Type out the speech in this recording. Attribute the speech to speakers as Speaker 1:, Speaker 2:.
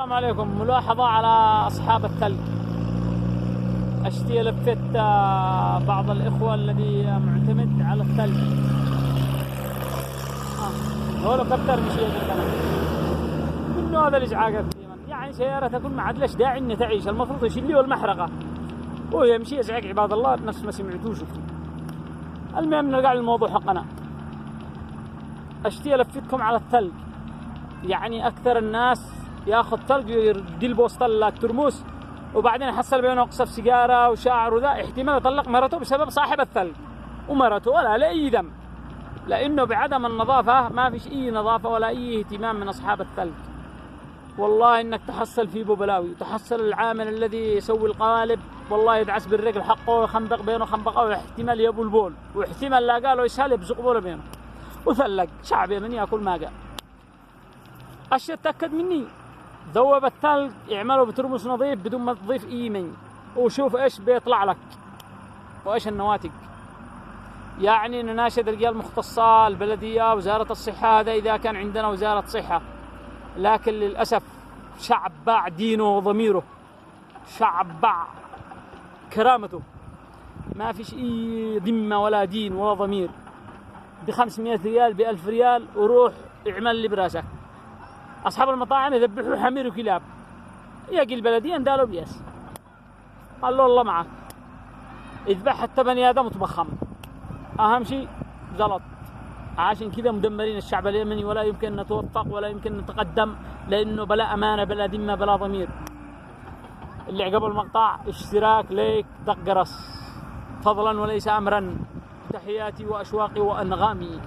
Speaker 1: السلام عليكم. ملاحظة على أصحاب الثلج. أشتي لفت بعض الإخوة الذي معتمد على الثلج. هولوكوبتر مش يقدر منه هذا الإزعاج دائما. يعني سيارة تكون ما عادلش داعي إن تعيش، المفروض يشيل والمحرقة ويمشي يزعج عباد الله نفس ما سمعتوش. المهم نرجع للموضوع حقنا. أشتي لفتكم على الثلج. يعني أكثر الناس ياخذ ثلج ويدي البوسطة للترموس وبعدين يحصل بينه قصف سيجارة وشعر وذا، احتمال يطلق مرته بسبب صاحب الثلج ومرته ولا لأي ذنب، لأنه بعدم النظافة ما فيش أي نظافة ولا أي اهتمام من أصحاب الثلج. والله إنك تحصل فيه بلاوي، وتحصل العامل الذي يسوي القوالب والله يدعس بالرجل حقه ويخنبق بينه خنبقه، واحتمال يبو البول، واحتمال لا قالوا يسال يبزق بوله بينه وثلج شعب يمني ياكل ما قال. أشياء تأكد مني ذوب الثلج اعمله بترمس نظيف بدون ما تضيف اي مي، وشوف ايش بيطلع لك وايش النواتج. يعني نناشد رجال مختصة البلدية وزارة الصحة، هذا اذا كان عندنا وزارة صحة، لكن للأسف شعب باع دينه وضميره، شعب باع كرامته، ما فيش اي ذمة ولا دين ولا ضمير. ب500 ريال ب1000 ريال وروح اعمل اللي براسك. أصحاب المطاعم يذبحوا حمير وكلاب، يجي البلدية اندالوا بياس، قال له الله معك، اذبح حتى بني آدم وتبخم، أهم شيء زلط. عشان كذا مدمرين الشعب اليمني، ولا يمكن نتوفق ولا يمكن نتقدم، لأنه بلا أمانة بلا ذمة بلا ضمير. اللي عقب المقطع اشتراك ليك دق جرس فضلا وليس أمرا. تحياتي وأشواقي وأنغامي.